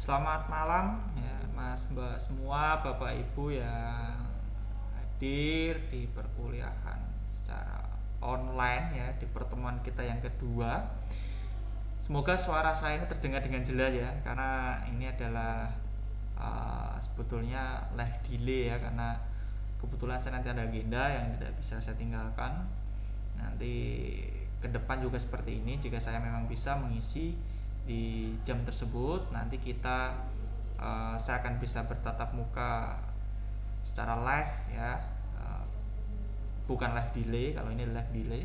Selamat malam ya Mas Mbak semua, Bapak Ibu yang hadir di perkuliahan secara online ya di pertemuan kita yang kedua. Semoga suara saya ini terdengar dengan jelas ya, karena ini adalah sebetulnya live delay ya, karena kebetulan saya nanti ada agenda yang tidak bisa saya tinggalkan. Nanti ke depan juga seperti ini, jika saya memang bisa mengisi di jam tersebut, nanti saya akan bisa bertatap muka secara live ya, bukan live delay. Kalau ini live delay,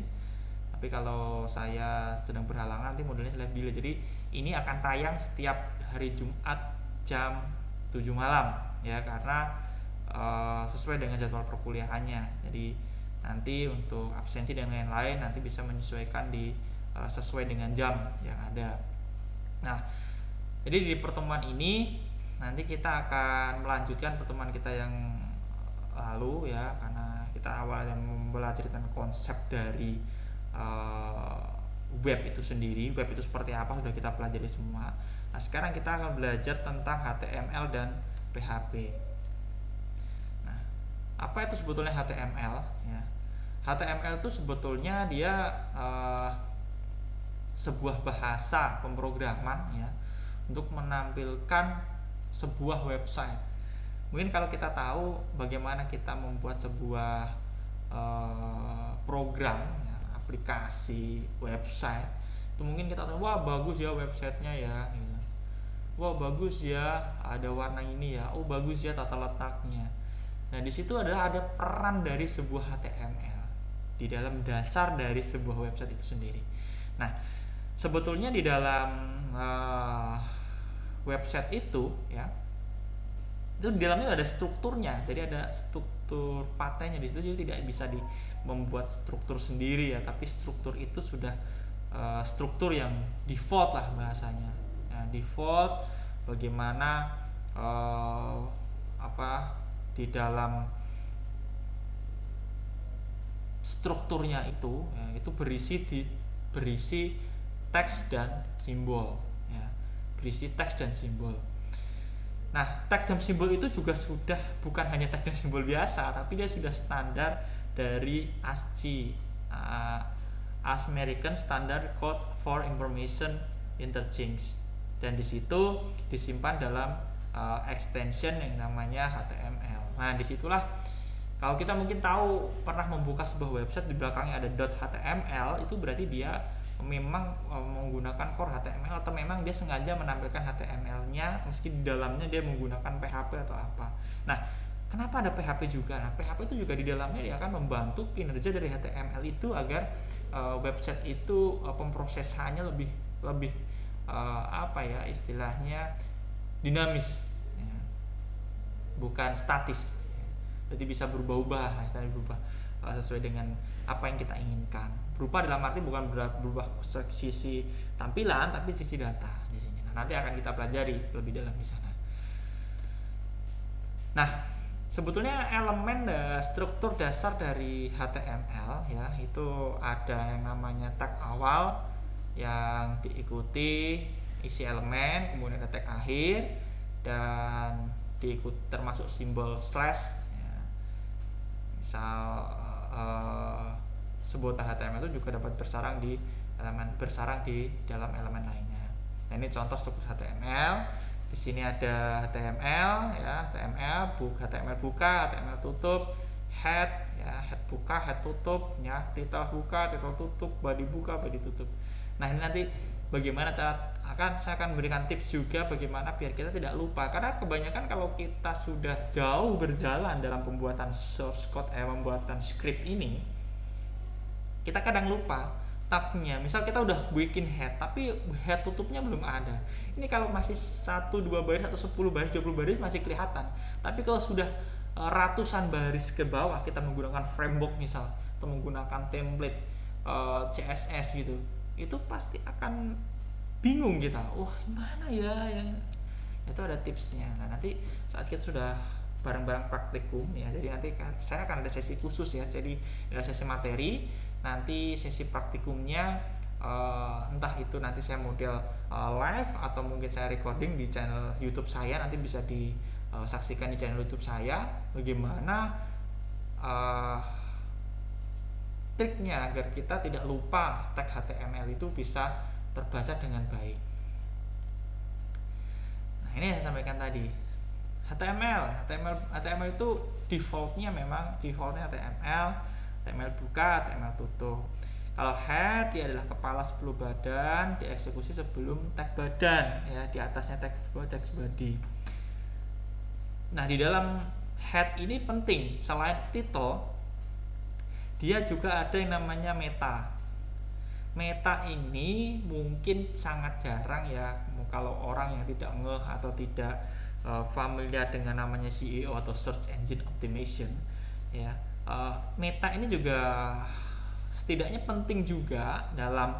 tapi kalau saya sedang berhalangan nanti modelnya live delay. Jadi ini akan tayang setiap hari Jumat jam 7 malam ya, karena sesuai dengan jadwal perkuliahannya. Jadi nanti untuk absensi dan lain-lain nanti bisa menyesuaikan sesuai dengan jam yang ada. Nah, jadi di pertemuan ini nanti kita akan melanjutkan pertemuan kita yang lalu ya, karena kita awalnya mempelajari tentang konsep dari web itu sendiri. Web itu seperti apa sudah kita pelajari semua. Nah, sekarang kita akan belajar tentang HTML dan PHP. Nah, apa itu sebetulnya HTML ya? HTML itu sebetulnya dia sebuah bahasa pemrograman ya, untuk menampilkan sebuah website. Mungkin kalau kita tahu bagaimana kita membuat sebuah program ya, aplikasi website, itu mungkin kita tahu, wah bagus ya websitenya ya gitu. Wah bagus ya ada warna ini ya, oh bagus ya tata letaknya. Nah, di situ ada peran dari sebuah HTML di dalam dasar dari sebuah website itu sendiri. Nah, sebetulnya di dalam website itu ya, itu di dalamnya ada strukturnya. Jadi ada struktur patenya di situ, jadi tidak bisa membuat struktur sendiri ya, tapi struktur itu sudah struktur yang default lah bahasanya ya, default bagaimana di dalam strukturnya itu ya, itu berisi teks dan simbol ya, berisi teks dan simbol. Nah, teks dan simbol itu juga sudah bukan hanya teks dan simbol biasa, tapi dia sudah standar dari ASCII, American Standard Code for Information Interchange, dan di situ disimpan dalam extension yang namanya HTML. Nah, disitulah kalau kita mungkin tahu pernah membuka sebuah website di belakangnya ada .html, itu berarti dia memang menggunakan core HTML, atau memang dia sengaja menampilkan HTML-nya meski di dalamnya dia menggunakan PHP atau apa. Nah, kenapa ada PHP juga? Nah, PHP itu juga di dalamnya dia akan membantu kinerja dari HTML itu agar website itu pemrosesannya lebih istilahnya dinamis ya, bukan statis. Jadi bisa berubah-ubah, istilahnya berubah sesuai dengan apa yang kita inginkan. Berubah dalam arti bukan berubah sisi tampilan, tapi sisi data di sini. Nah, nanti akan kita pelajari lebih dalam di sana. Nah, sebetulnya elemen struktur dasar dari HTML ya, itu ada yang namanya tag awal yang diikuti isi elemen, kemudian ada tag akhir, dan diikuti termasuk simbol slash ya. Misal sebuah HTML itu juga dapat bersarang di dalam elemen lainnya. Nah, ini contoh struktur HTML. Di sini ada HTML ya, HTML buka, HTML tutup, head ya, head buka, head tutup ya, title buka, title tutup, body buka, body tutup. Nah, ini nanti bagaimana saya akan memberikan tips juga bagaimana biar kita tidak lupa, karena kebanyakan kalau kita sudah jauh berjalan dalam pembuatan source code pembuatan script ini, kita kadang lupa tagnya. Misal kita udah bikin head tapi head tutupnya belum ada. Ini kalau masih 1-2 baris atau 10 baris 20 baris masih kelihatan, tapi kalau sudah ratusan baris ke bawah kita menggunakan framework misal, atau menggunakan template CSS gitu, itu pasti akan bingung kita. Gimana ya yang itu, ada tipsnya. Nah, nanti saat kita sudah bareng-bareng praktikum ya, jadi nanti saya akan ada sesi khusus ya, jadi ada sesi materi, nanti sesi praktikumnya entah itu nanti saya model live atau mungkin saya recording di channel YouTube saya, nanti bisa disaksikan di channel YouTube saya bagaimana triknya agar kita tidak lupa tag HTML itu bisa terbaca dengan baik. Nah, ini yang saya sampaikan tadi. HTML itu defaultnya HTML buka, HTML tutup. Kalau head dia adalah kepala sebelum badan, dieksekusi sebelum tag badan, ya, di atasnya tag body. Nah, di dalam head ini penting, selain title, dia juga ada yang namanya meta. Meta ini mungkin sangat jarang ya, kalau orang yang tidak ngeh atau tidak familiar dengan namanya SEO atau Search Engine Optimization, ya. Meta ini juga setidaknya penting juga dalam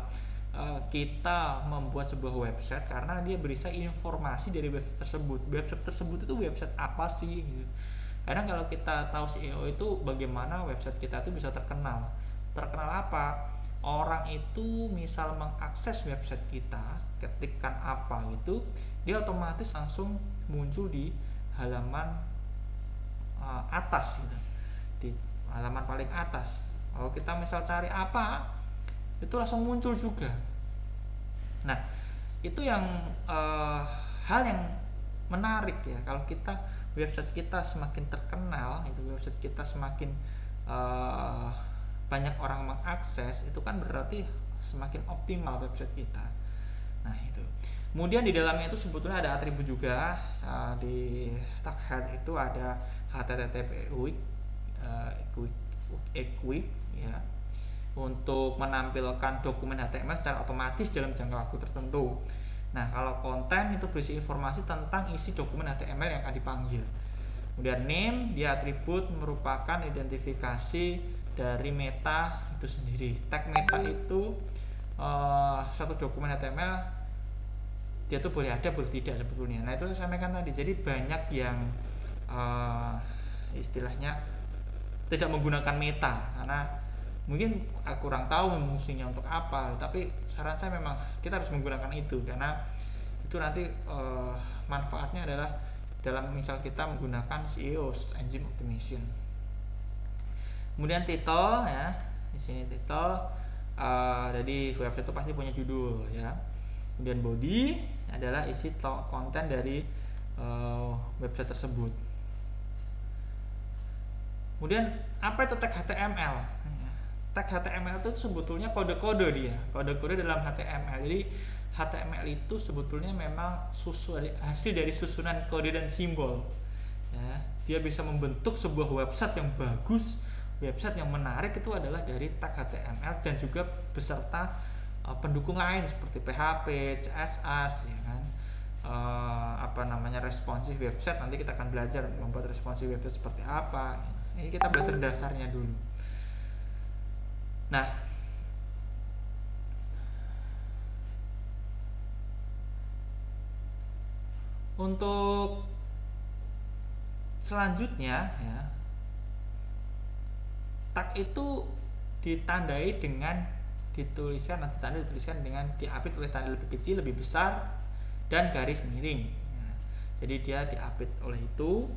kita membuat sebuah website, karena dia berisi informasi dari website tersebut. Website tersebut itu website apa sih gitu. Karena kalau kita tahu SEO itu bagaimana website kita itu bisa terkenal. Terkenal apa? Orang itu misal mengakses website kita, ketikkan apa gitu, dia otomatis langsung muncul di halaman atas gitu. Di halaman paling atas. Kalau kita misal cari apa, itu langsung muncul juga. Nah, itu yang hal yang menarik ya. Kalau kita website kita semakin terkenal, itu website kita semakin banyak orang mengakses, itu kan berarti semakin optimal website kita. Nah, itu. Kemudian di dalamnya itu sebetulnya ada atribut juga. Di tag head itu ada HTTP equip ya, untuk menampilkan dokumen HTML secara otomatis dalam jangka waktu tertentu. Nah, kalau konten itu berisi informasi tentang isi dokumen HTML yang akan dipanggil. Kemudian name, dia atribut merupakan identifikasi dari meta itu sendiri. Tag meta itu satu dokumen HTML dia tuh boleh ada, boleh tidak sebetulnya. Nah, itu saya sampaikan tadi. Jadi banyak yang istilahnya tidak menggunakan meta karena mungkin kurang tahu fungsinya untuk apa, tapi saran saya memang kita harus menggunakan itu, karena itu nanti manfaatnya adalah dalam misal kita menggunakan SEO, Engine Optimization. Kemudian title ya, di sini title, jadi website itu pasti punya judul ya. Kemudian body adalah isi konten dari website tersebut. Kemudian apa itu tag HTML? Tag HTML itu sebetulnya kode-kode dia, kode-kode dalam HTML. Jadi HTML itu sebetulnya memang hasil dari susunan kode dan simbol. Ya, dia bisa membentuk sebuah website yang bagus, website yang menarik itu adalah dari tag HTML dan juga beserta pendukung lain seperti PHP, CSS, ya kan. Responsive website. Nanti kita akan belajar membuat responsive website seperti apa. Ini kita belajar dasarnya dulu. Nah, untuk selanjutnya ya, tag itu ditandai dengan dituliskan dengan diapit oleh tanda lebih kecil, lebih besar, dan garis miring. Nah, jadi dia diapit oleh itu.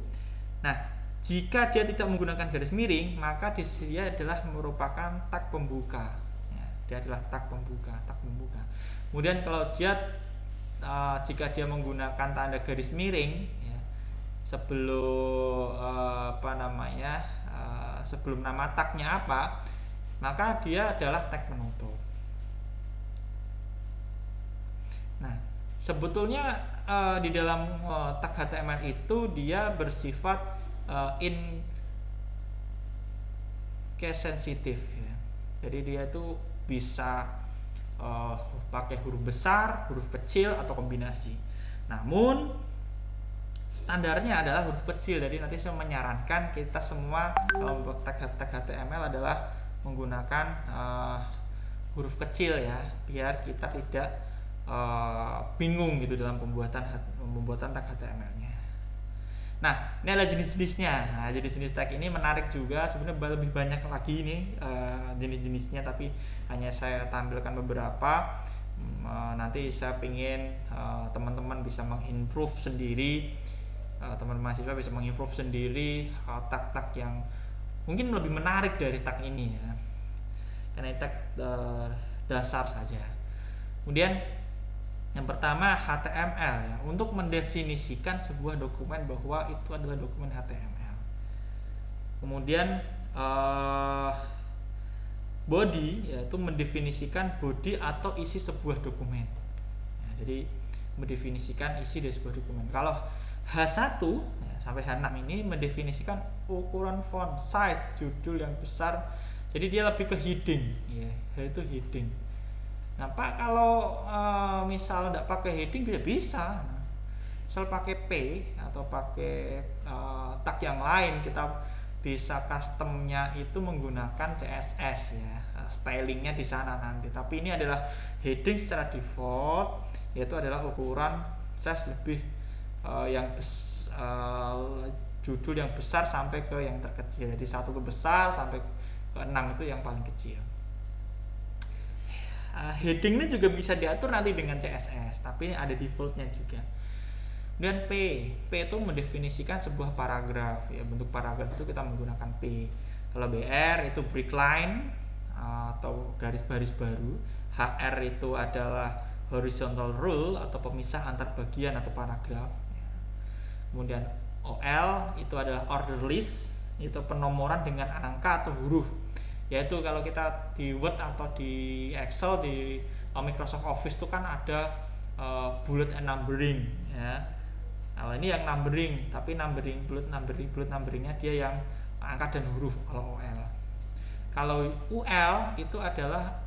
Nah, jika dia tidak menggunakan garis miring, maka dia adalah merupakan tag pembuka. Ya, dia adalah tag pembuka. Kemudian kalau jika dia menggunakan tanda garis miring, ya, sebelum nama tagnya apa, maka dia adalah tag penutup. Nah, sebetulnya di dalam tag HTML itu dia bersifat case sensitif ya. Jadi dia itu bisa pakai huruf besar, huruf kecil, atau kombinasi. Namun standarnya adalah huruf kecil. Jadi nanti saya menyarankan kita semua kalau membuat tag HTML adalah menggunakan huruf kecil ya, biar kita tidak bingung gitu dalam pembuatan tag HTML-nya. Nah, ini adalah jenis-jenisnya. Nah, jenis-jenis tag ini menarik juga. Sebenarnya lebih banyak lagi nih jenis-jenisnya, tapi hanya saya tampilkan beberapa. Nanti saya ingin teman-teman bisa mengimprove sendiri, teman mahasiswa bisa mengimprove sendiri tag-tag yang mungkin lebih menarik dari tag ini ya. Karena tag dasar saja. Kemudian yang pertama HTML ya, untuk mendefinisikan sebuah dokumen bahwa itu adalah dokumen HTML. Kemudian body yaitu mendefinisikan body atau isi sebuah dokumen. Ya, jadi mendefinisikan isi dari sebuah dokumen. Kalau H1 ya, sampai H6 ini mendefinisikan ukuran font, size, judul yang besar. Jadi dia lebih ke heading ya, itu heading. Nah Pak, kalau misal tidak pakai heading bisa. Misal pakai P atau pakai tag yang lain, kita bisa customnya itu menggunakan CSS ya, stylingnya di sana nanti. Tapi ini adalah heading secara default, yaitu adalah ukuran size lebih yang judul yang besar sampai ke yang terkecil. Jadi 1 itu besar sampai ke 6 itu yang paling kecil. Heading ini juga bisa diatur nanti dengan CSS, tapi ada defaultnya juga. Kemudian P itu mendefinisikan sebuah paragraf ya, bentuk paragraf itu kita menggunakan P. Kalau BR itu break line atau garis baris baru. HR itu adalah horizontal rule atau pemisah antar bagian atau paragraf. Kemudian OL itu adalah order list, itu penomoran dengan angka atau huruf. Yaitu kalau kita di Word atau di Excel, di Microsoft Office itu kan ada bullet and numbering ya. Nah ini yang numbering, tapi bullet numberingnya dia yang angka dan huruf kalau OL. Kalau UL itu adalah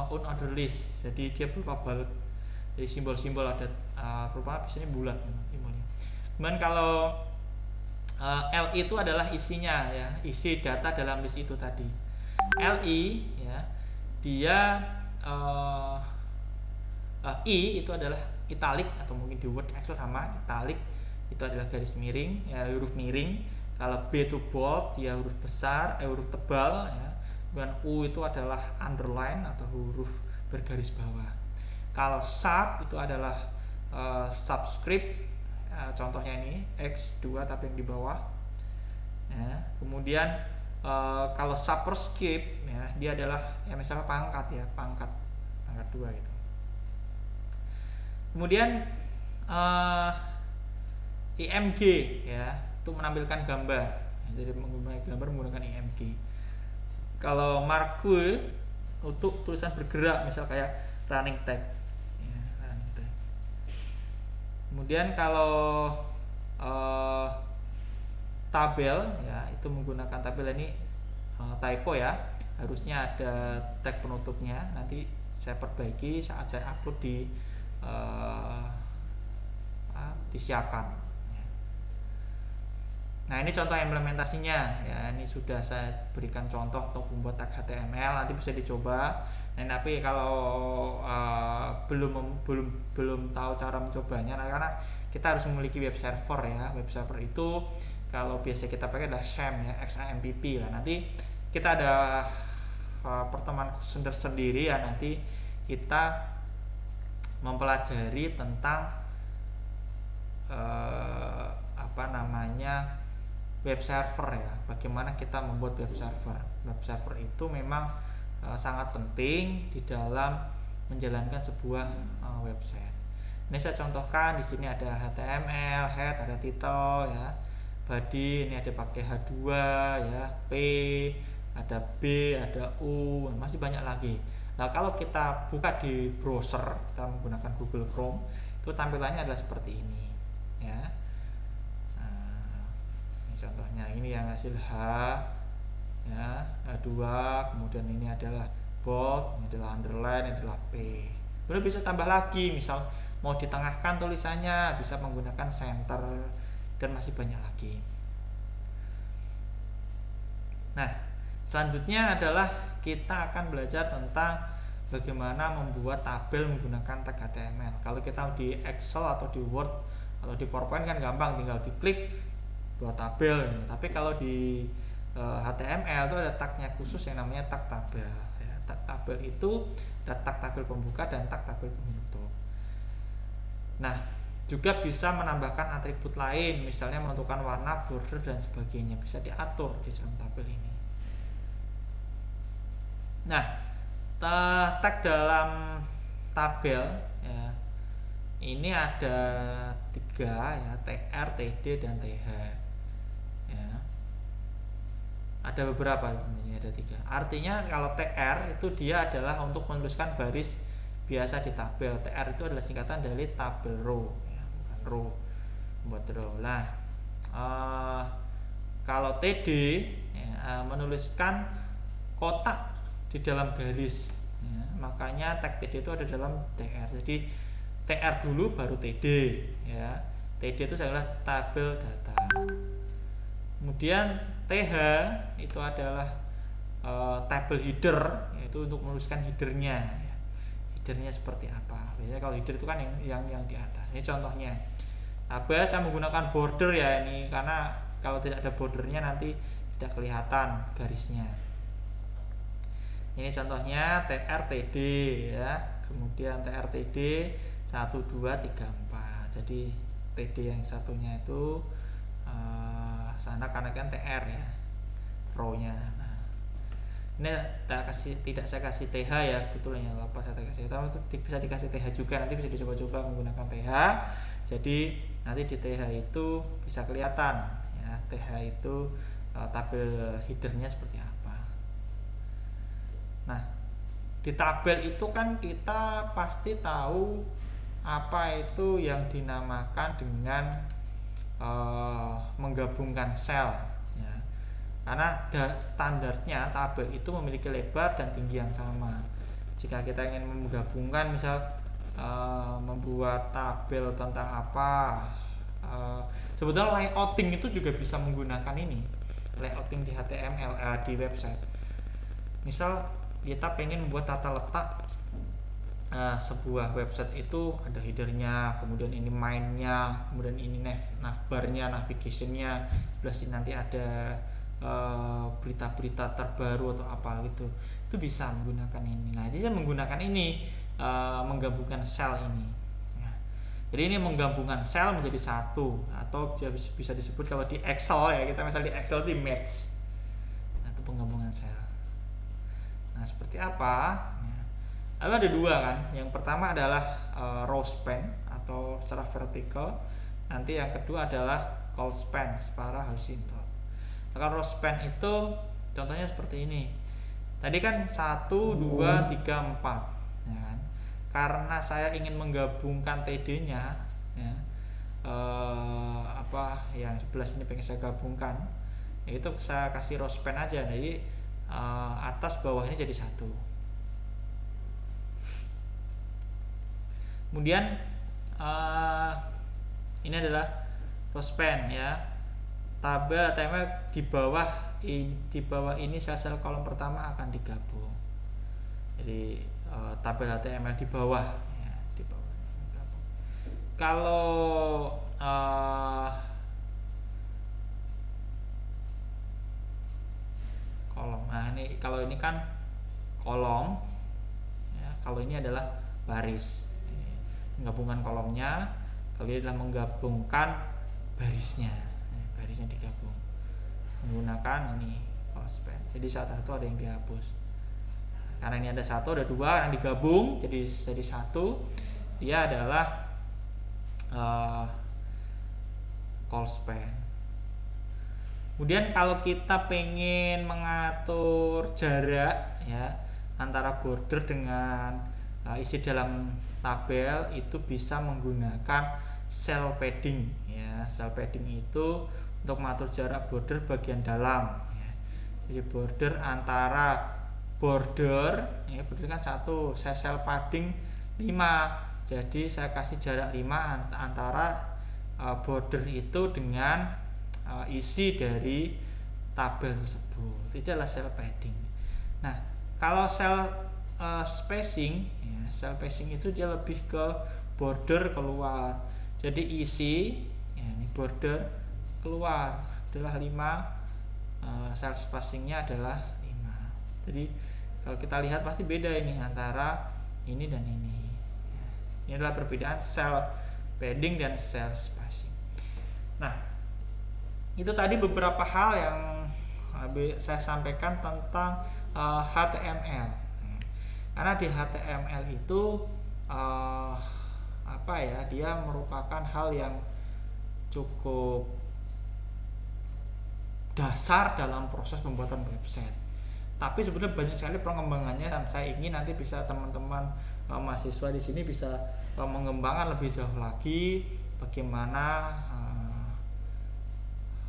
unorder list, jadi dia berupa balut, jadi simbol-simbol ada berupa biasanya bulat simbolnya. Kemudian kalau LI itu adalah isinya ya, isi data dalam list itu tadi. LI ya, dia I itu adalah italic atau mungkin di Word Excel sama italic, itu adalah garis miring ya, huruf miring. Kalau B itu bold, dia huruf besar, huruf tebal ya. Dan U itu adalah underline atau huruf bergaris bawah. Kalau sub itu adalah subscript, contohnya ini X2 tapi yang di bawah ya. Kemudian kalau superscript ya, dia adalah ya misalnya pangkat ya, pangkat 2 itu. Kemudian IMG ya, itu menampilkan gambar ya, jadi menggunakan gambar menggunakan IMG. Kalau marque untuk tulisan bergerak, misal kayak running tag ya, running tag. Kemudian kalau tabel ya, itu menggunakan tabel ini typo ya, harusnya ada tag penutupnya, nanti saya perbaiki saat saya upload di disiapkan. Nah ini contoh implementasinya ya, ini sudah saya berikan contoh untuk membuat tag HTML, nanti bisa dicoba. Nah tapi kalau belum tahu cara mencobanya, nah, karena kita harus memiliki web server ya. Web server itu kalau biasa kita pakai adalah XAMPP ya, XAMPP lah. Nanti kita ada pertemuan sendiri ya, nanti kita mempelajari tentang web server ya, bagaimana kita membuat web server. Web server itu memang sangat penting di dalam menjalankan sebuah website. Ini saya contohkan, di sini ada HTML, head, ada title ya, body, ini ada pakai H2 ya, P, ada B, ada U, masih banyak lagi. Nah kalau kita buka di browser, kita menggunakan Google Chrome, itu tampilannya adalah seperti ini ya. Nah, ini contohnya, ini yang hasil H ya, H2, kemudian ini adalah bold, ini adalah underline, ini adalah P. Kemudian bisa tambah lagi, misal mau ditengahkan tulisannya bisa menggunakan center, dan masih banyak lagi. Nah selanjutnya adalah kita akan belajar tentang bagaimana membuat tabel menggunakan tag HTML. Kalau kita di Excel atau di Word Kalau di PowerPoint kan gampang, tinggal diklik buat tabel. Tapi kalau di HTML itu ada tagnya khusus yang namanya tag tabel. Ya, tag tabel itu ada tag tabel pembuka dan tag tabel penutup. Nah, juga bisa menambahkan atribut lain, misalnya menentukan warna, border, dan sebagainya. Bisa diatur di dalam tabel ini. Nah, tag dalam tabel ya, ini ada 3 ya, TR, TD, dan TH ya. Ada beberapa, ini ada 3. Artinya kalau TR itu dia adalah untuk menuliskan baris biasa di tabel. TR itu adalah singkatan dari tabel row ya, bukan row, buat row. Nah, kalau TD ya, menuliskan kotak di dalam garis ya, makanya tag TD itu ada dalam TR. Jadi TR dulu baru TD ya. TD itu adalah tabel data. Kemudian TH itu adalah tabel header, yaitu untuk menuliskan headernya ya. Headernya seperti apa. Biasanya kalau header itu kan yang di atas. Ini contohnya. Nah, saya menggunakan border ya ini, karena kalau tidak ada bordernya nanti tidak kelihatan garisnya. Ini contohnya TRTD ya. Kemudian TRTD 1 2 3 4. Jadi TD yang satunya itu sana karena kan TR ya, row-nya. Nah, ini tidak saya kasih TH ya, betul ya, apa saya kasih tahu bisa dikasih TH juga, nanti bisa dicoba-coba menggunakan TH. Jadi nanti di TH itu bisa kelihatan ya, TH itu tabel headernya seperti apa. Nah, di tabel itu kan kita pasti tahu apa itu yang dinamakan dengan menggabungkan sel ya. Karena standarnya tabel itu memiliki lebar dan tinggi yang sama. Jika kita ingin menggabungkan, misal membuat tabel tentang apa, sebetulnya layouting itu juga bisa menggunakan ini, layouting di HTML di website. Misal kita pengen membuat tata letak sebuah website, itu ada headernya, kemudian ini mainnya, kemudian ini navbarnya, navigationnya, plus nanti ada berita-berita terbaru atau apa gitu, itu bisa menggunakan ini. Nah, jadi saya menggunakan ini menggabungkan sel ini ya. Jadi ini menggabungkan sel menjadi satu, atau bisa disebut kalau di Excel ya, kita misalnya di Excel di merge, nah, itu penggabungan sel. Nah, seperti apa ya. Lalu ada 2 kan, yang pertama adalah row span atau secara vertikal, nanti yang kedua adalah call span secara horizontal. Kalau row span itu contohnya seperti ini. Tadi kan 1 2 3 4 ya kan? Karena saya ingin menggabungkan TD-nya ya, apa yang sebelah sini pengen saya gabungkan, itu saya kasih row span aja. Jadi atas bawahnya jadi 1. Kemudian ini adalah row span ya. Tabel HTML di bawah ini sel-sel kolom pertama akan digabung. Jadi tabel HTML di bawah ya, di bawah digabung. Kalau kolom, nah ini kalau ini kan kolom ya, kalau ini adalah baris. Menggabungkan kolomnya, kalau ini adalah menggabungkan barisnya. Barisnya digabung menggunakan ini call span. Jadi satu ada yang dihapus. Karena ini ada 1, ada 2 yang digabung jadi 1. Dia adalah call span. Kemudian kalau kita pengen mengatur jarak ya antara border dengan isi dalam tabel, itu bisa menggunakan cell padding ya. Cell padding itu untuk mengatur jarak border bagian dalam ya. Jadi border antara border ya, border kan 1, saya cell padding 5. Jadi saya kasih jarak 5 antara border itu dengan isi dari tabel tersebut. Itu adalah cell padding. Nah, kalau cell spacing ya, cell spacing itu dia lebih ke border keluar. Jadi isi ya, ini border keluar adalah 5, cell spacingnya adalah 5. Jadi kalau kita lihat pasti beda ini antara ini dan ini. Ini adalah perbedaan cell padding dan cell spacing. Nah, itu tadi beberapa hal yang saya sampaikan tentang HTML. Karena di HTML itu dia merupakan hal yang cukup dasar dalam proses pembuatan website. Tapi sebenarnya banyak sekali pengembangannya dan saya ingin nanti bisa teman-teman mahasiswa di sini bisa mengembangkan lebih jauh lagi bagaimana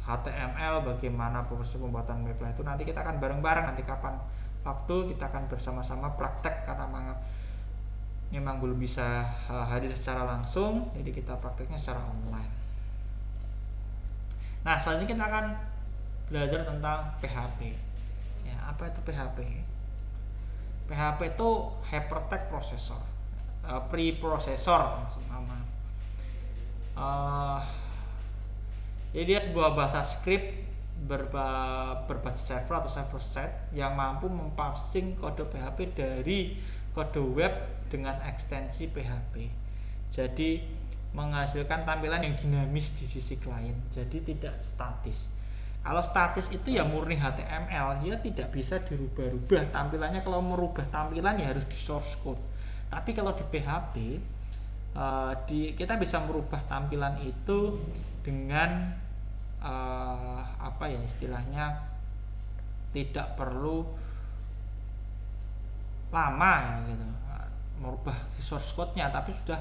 HTML, bagaimana proses pembuatan website itu nanti kita akan bareng-bareng, nanti kapan waktu kita akan bersama-sama praktek karena memang belum bisa hadir secara langsung, jadi kita prakteknya secara online. Nah, selanjutnya kita akan belajar tentang PHP. Ya, apa itu PHP? PHP itu Hypertext Processor, preprocessor maksudnya. Jadi dia sebuah bahasa script berbasis server atau server side yang mampu memparsing kode PHP dari kode web dengan ekstensi PHP. Jadi menghasilkan tampilan yang dinamis di sisi klien. Jadi tidak statis. Kalau statis itu ya murni HTML, dia tidak bisa dirubah-rubah tampilannya. Kalau merubah tampilan ya harus di source code. Tapi kalau di PHP kita bisa merubah tampilan itu dengan istilahnya tidak perlu lama ya gitu merubah di source code-nya, tapi sudah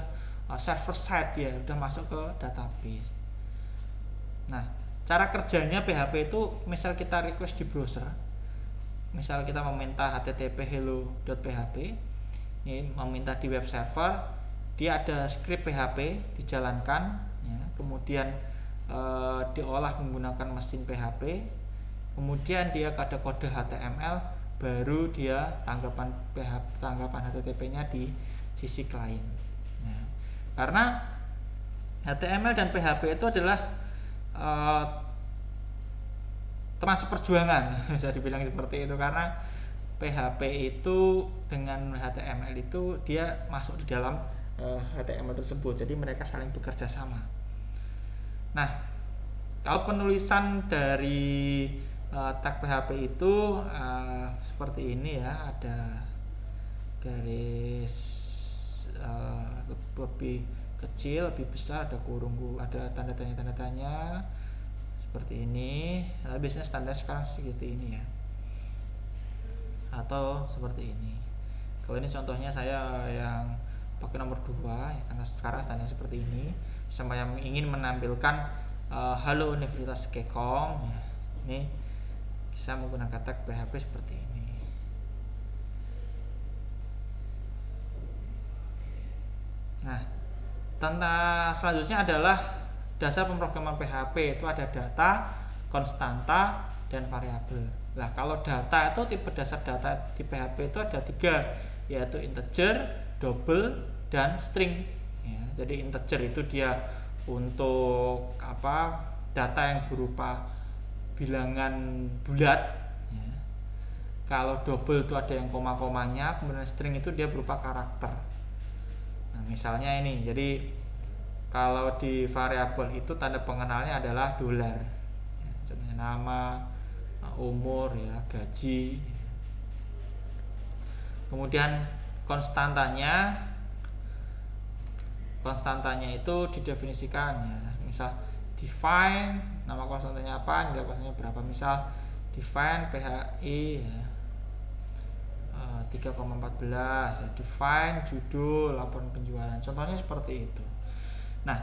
server side ya sudah masuk ke database. Nah, cara kerjanya PHP itu misal kita request di browser, misal kita meminta http hello.php, ini meminta di web server, dia ada script PHP dijalankan ya, kemudian diolah menggunakan mesin PHP, kemudian dia ada kode HTML, baru dia tanggapan HTTP-nya di sisi klien. Nah, karena HTML dan PHP itu adalah teman seperjuangan, bisa dibilang seperti itu, karena PHP itu dengan HTML itu dia masuk di dalam HTML tersebut, jadi mereka saling bekerja sama. Nah, kalau penulisan dari tag PHP itu seperti ini ya, ada garis lebih kecil, lebih besar, ada kurung, ada tanda tanya seperti ini. Nah, biasanya standar sekarang seperti ini ya, atau seperti ini. Kalau ini contohnya saya yang pakai nomor 2 ya, karena sekarang standar seperti ini. Sama yang ingin menampilkan halo Universitas Kekom ya, ini bisa menggunakan tag PHP seperti ini. Nah, tentang selanjutnya adalah dasar pemrograman PHP. Itu ada data, konstanta, dan variabel. Nah, kalau data itu tipe dasar data di PHP itu ada 3, yaitu integer, double, dan string ya. Jadi integer itu dia untuk data yang berupa bilangan bulat ya. Kalau double itu ada yang koma-komanya, kemudian string itu dia berupa karakter. Nah, misalnya ini, jadi kalau di variabel itu tanda pengenalnya adalah dolar ya, contohnya nama, umur ya, gaji. Kemudian konstantanya itu didefinisikan ya, misal define nama konstantanya apa, nilai konstantanya berapa, misal define PHI ya, 3,14 ya, define judul laporan penjualan, contohnya seperti itu. Nah,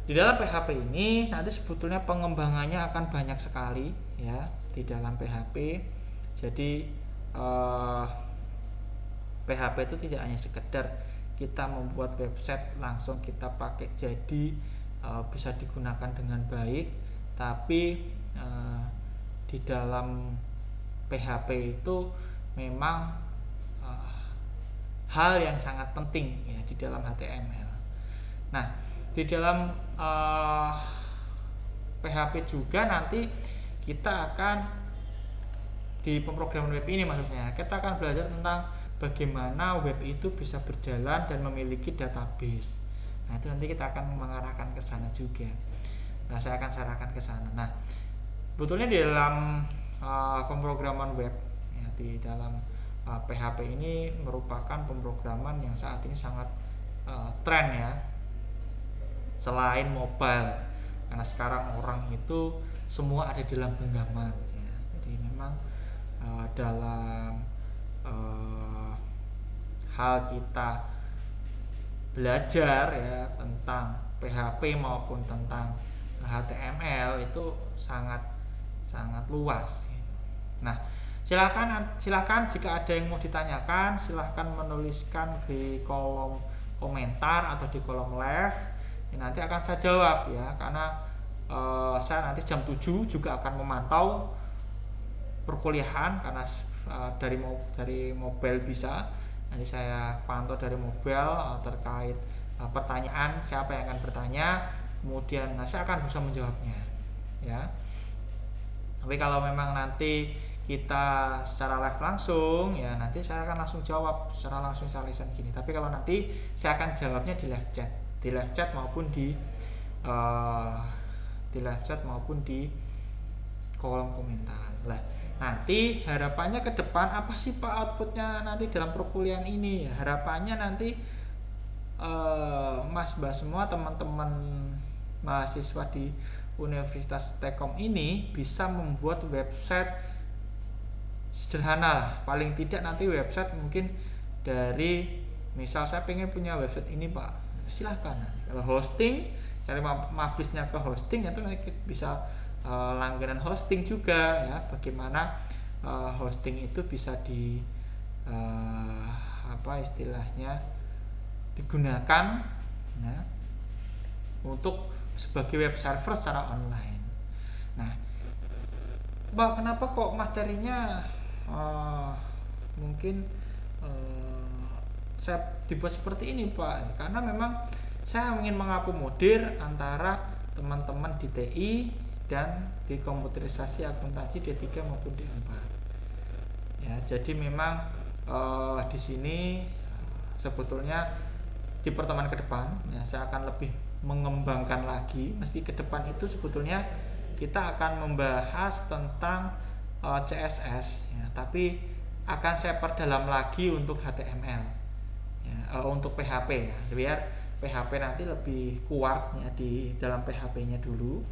di dalam PHP ini nanti sebetulnya pengembangannya akan banyak sekali ya di dalam PHP. Jadi PHP itu tidak hanya sekedar kita membuat website langsung kita pakai jadi bisa digunakan dengan baik, tapi di dalam PHP itu memang hal yang sangat penting ya di dalam HTML. Nah, di dalam PHP juga nanti kita akan di pemrograman web ini, maksudnya kita akan belajar tentang bagaimana web itu bisa berjalan dan memiliki database. Nah, itu nanti kita akan mengarahkan ke sana juga. Nah, saya akan sarankan ke sana. Nah, sebetulnya di dalam pemrograman web ya, di dalam PHP ini merupakan pemrograman yang saat ini sangat tren ya, selain mobile, karena sekarang orang itu semua ada di dalam genggaman ya. Jadi memang dalam hal kita belajar ya tentang PHP maupun tentang HTML itu sangat luas. Nah, silakan jika ada yang mau ditanyakan, silahkan menuliskan di kolom komentar atau di kolom live. Nanti akan saya jawab ya, karena saya nanti jam 7 juga akan memantau perkuliahan, karena dari mobile bisa. Nanti saya pantau dari mobile terkait pertanyaan, siapa yang akan bertanya, kemudian saya akan bisa menjawabnya ya. Tapi kalau memang nanti kita secara live langsung ya, nanti saya akan langsung jawab secara langsung, saya lisan gini. Tapi kalau nanti saya akan jawabnya di live chat maupun di kolom komentar lah. Nanti harapannya ke depan apa sih Pak outputnya nanti dalam perkuliahan ini ya? Harapannya nanti Mas semua teman-teman mahasiswa di Universitas Telkom ini bisa membuat website sederhana lah, paling tidak nanti website mungkin dari, misal saya pengen punya website ini Pak, silahkan. Kalau hosting, cari mabisnya ke hosting, itu nanti bisa langganan hosting juga ya, bagaimana hosting itu bisa digunakan ya, untuk sebagai web server secara online. Nah, Pak, kenapa kok materinya mungkin saya dibuat seperti ini Pak? Karena memang saya ingin mengakomodir antara teman-teman di TI dan di komputerisasi akuntansi D3 maupun D4 ya. Jadi memang di sini sebetulnya di pertemuan ke depan ya, saya akan lebih mengembangkan lagi. Meski ke depan itu sebetulnya kita akan membahas tentang CSS ya, tapi akan saya perdalam lagi untuk HTML ya, untuk PHP ya, biar PHP nanti lebih kuat ya di dalam PHP-nya dulu.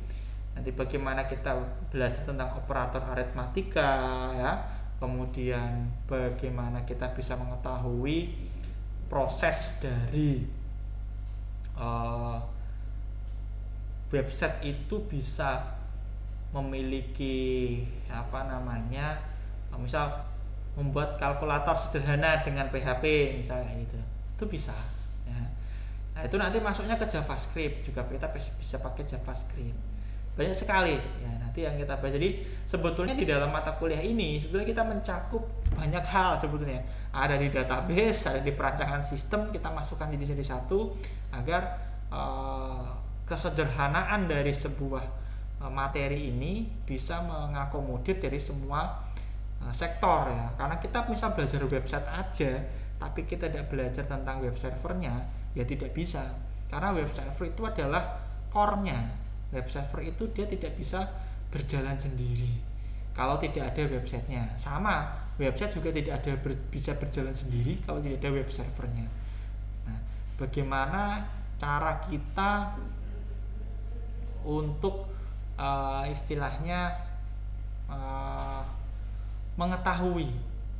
Nanti bagaimana kita belajar tentang operator aritmatika ya, kemudian bagaimana kita bisa mengetahui proses dari website itu bisa memiliki misal membuat kalkulator sederhana dengan PHP misalnya gitu, itu bisa ya. Nah, itu nanti masuknya ke JavaScript juga, kita bisa pakai JavaScript, banyak sekali ya nanti yang kita bahas. Jadi sebetulnya di dalam mata kuliah ini sebetulnya kita mencakup banyak hal sebetulnya, ada di database, ada di perancangan sistem, kita masukkan jadi satu agar kesederhanaan dari sebuah materi ini bisa mengakomodir dari semua sektor ya. Karena kita misal belajar website aja tapi kita tidak belajar tentang web servernya ya tidak bisa, karena web server itu adalah core-nya. Web server itu dia tidak bisa berjalan sendiri kalau tidak ada websitenya. Sama, website juga tidak ada bisa berjalan sendiri kalau tidak ada web servernya. Nah, bagaimana cara kita untuk istilahnya mengetahui,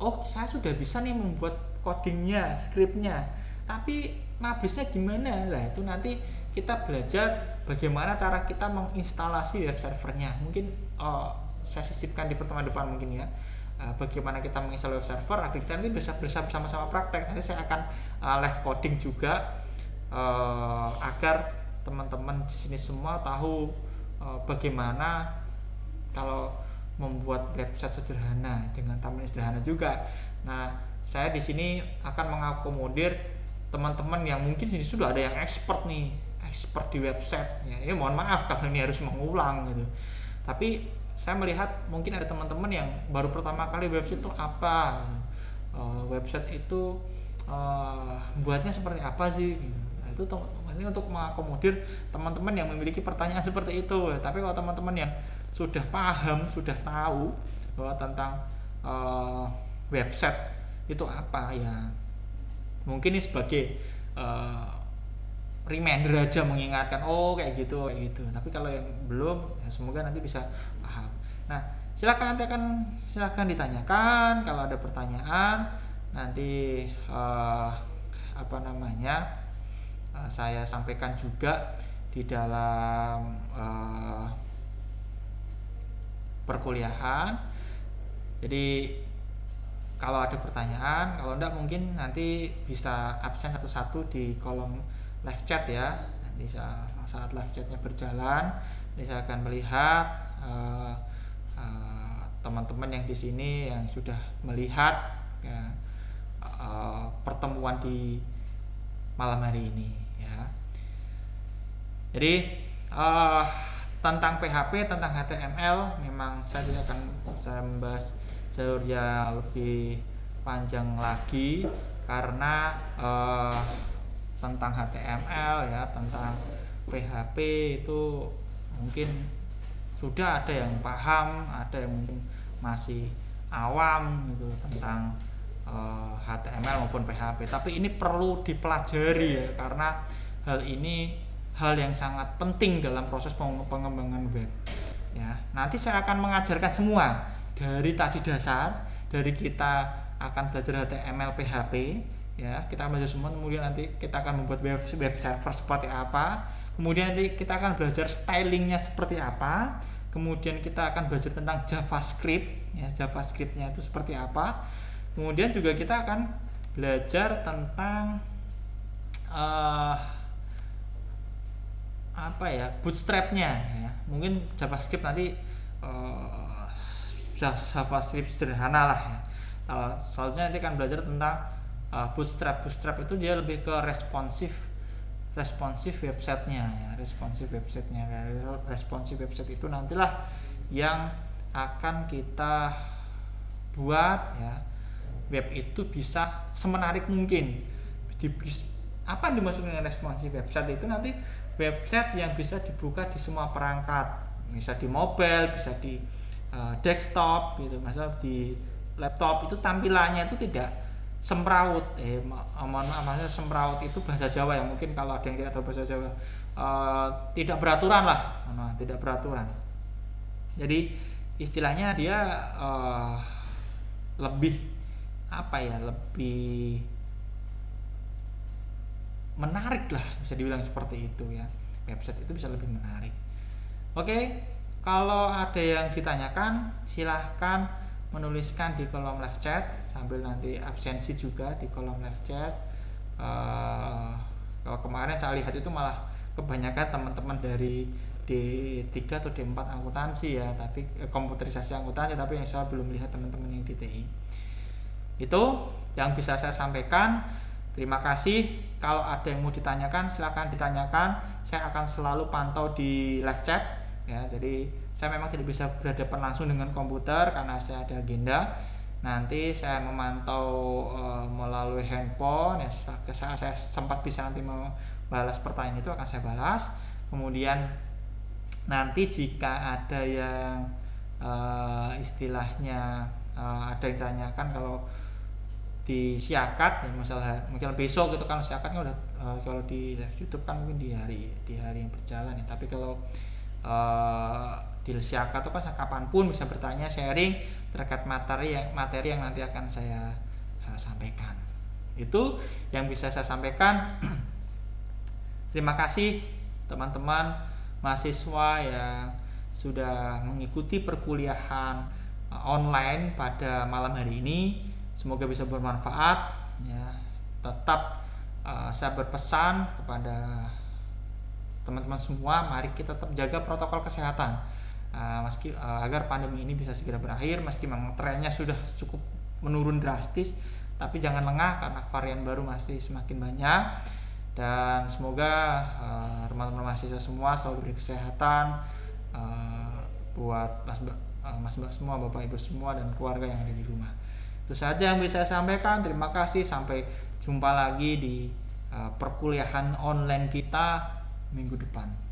oh saya sudah bisa nih membuat codingnya, scriptnya, tapi mabisnya gimana? Lah itu nanti kita belajar bagaimana cara kita menginstalasi web servernya. Mungkin saya sisipkan di pertemuan depan mungkin ya, bagaimana kita menginstal web server agar kita nanti bisa bersama-sama praktek. Nanti saya akan live coding juga agar teman-teman di sini semua tahu bagaimana kalau membuat website sederhana dengan thumbnail sederhana juga. Nah, saya di sini akan mengakomodir teman-teman yang mungkin di sini sudah ada yang expert nih, expert di website ya, mohon maaf kalau ini harus mengulang gitu. Tapi saya melihat mungkin ada teman-teman yang baru pertama kali website itu apa, website itu buatnya seperti apa sih gitu. Nah, itu ini untuk mengakomodir teman-teman yang memiliki pertanyaan seperti itu. Tapi kalau teman-teman yang sudah paham, sudah tahu bahwa tentang website itu apa ya, mungkin ini sebagai reminder aja, mengingatkan kayak gitu. Tapi kalau yang belum ya semoga nanti bisa paham. Nah, silakan ditanyakan kalau ada pertanyaan, nanti saya sampaikan juga di dalam perkuliahan. Jadi kalau ada pertanyaan, kalau enggak mungkin nanti bisa absen satu-satu di kolom live chat ya. Nanti saat live chatnya berjalan, saya akan melihat teman-teman yang di sini yang sudah melihat ya, pertemuan di malam hari ini ya. Jadi tentang PHP, tentang HTML memang saya akan membahas jalur yang lebih panjang lagi, karena tentang HTML ya, tentang PHP itu mungkin sudah ada yang paham, ada yang mungkin masih awam gitu tentang HTML maupun PHP. Tapi ini perlu dipelajari ya, karena hal ini hal yang sangat penting dalam proses pengembangan web ya. Nanti saya akan mengajarkan semua dari tadi dasar, dari kita akan belajar HTML, PHP ya, kita belajar semua. Kemudian nanti kita akan membuat web server seperti apa, kemudian nanti kita akan belajar stylingnya seperti apa, kemudian kita akan belajar tentang JavaScript ya, JavaScriptnya itu seperti apa, kemudian juga kita akan belajar tentang bootstrapnya ya. Mungkin JavaScript nanti JavaScript sederhana lah ya. Selanjutnya nanti akan belajar tentang bootstrap itu dia lebih ke responsif websitenya ya, responsif website itu nantilah yang akan kita buat ya, web itu bisa semenarik mungkin. Apa yang dimaksud dengan responsif website itu? Nanti website yang bisa dibuka di semua perangkat, bisa di mobile, bisa di desktop gitu. Misal di laptop itu tampilannya itu tidak semraut, maksudnya semraut itu bahasa Jawa ya, mungkin kalau ada yang tidak tahu bahasa Jawa, tidak beraturan lah, tidak beraturan. Jadi istilahnya dia lebih lebih menarik lah, bisa dibilang seperti itu ya. Website itu bisa lebih menarik. Oke, kalau ada yang ditanyakan silahkan menuliskan di kolom live chat, sambil nanti absensi juga di kolom live chat. Kalau kemarin saya lihat itu malah kebanyakan teman-teman dari D3 atau D4 akuntansi ya, tapi komputerisasi akuntansi, tapi yang saya belum lihat teman-teman yang di TI. Itu yang bisa saya sampaikan. Terima kasih. Kalau ada yang mau ditanyakan silahkan ditanyakan. Saya akan selalu pantau di live chat ya. Jadi saya memang tidak bisa berhadapan langsung dengan komputer karena saya ada agenda. Nanti saya memantau melalui handphone ya. Saya sempat bisa nanti membalas pertanyaan itu akan saya balas. Kemudian nanti jika ada yang istilahnya ada yang ditanyakan, kalau di Siakat ya, misalnya mungkin besok gitu kan, Siakatnya udah kalau di live YouTube kan mungkin di hari yang berjalan ya. Tapi kalau di Siakat itu kan kapanpun bisa bertanya, sharing terkait materi yang nanti akan saya sampaikan. Itu yang bisa saya sampaikan. Terima kasih teman-teman mahasiswa yang sudah mengikuti perkuliahan online pada malam hari ini. Semoga bisa bermanfaat ya. Tetap saya berpesan kepada teman-teman semua, mari kita tetap jaga protokol kesehatan agar pandemi ini bisa segera berakhir. Meski memang trennya sudah cukup menurun drastis, tapi jangan lengah karena varian baru masih semakin banyak. Dan semoga teman-teman mahasiswa semua selalu diberi kesehatan, buat mas mbak semua, bapak ibu semua, dan keluarga yang ada di rumah. Itu saja yang bisa saya sampaikan. Terima kasih, sampai jumpa lagi di perkuliahan online kita minggu depan.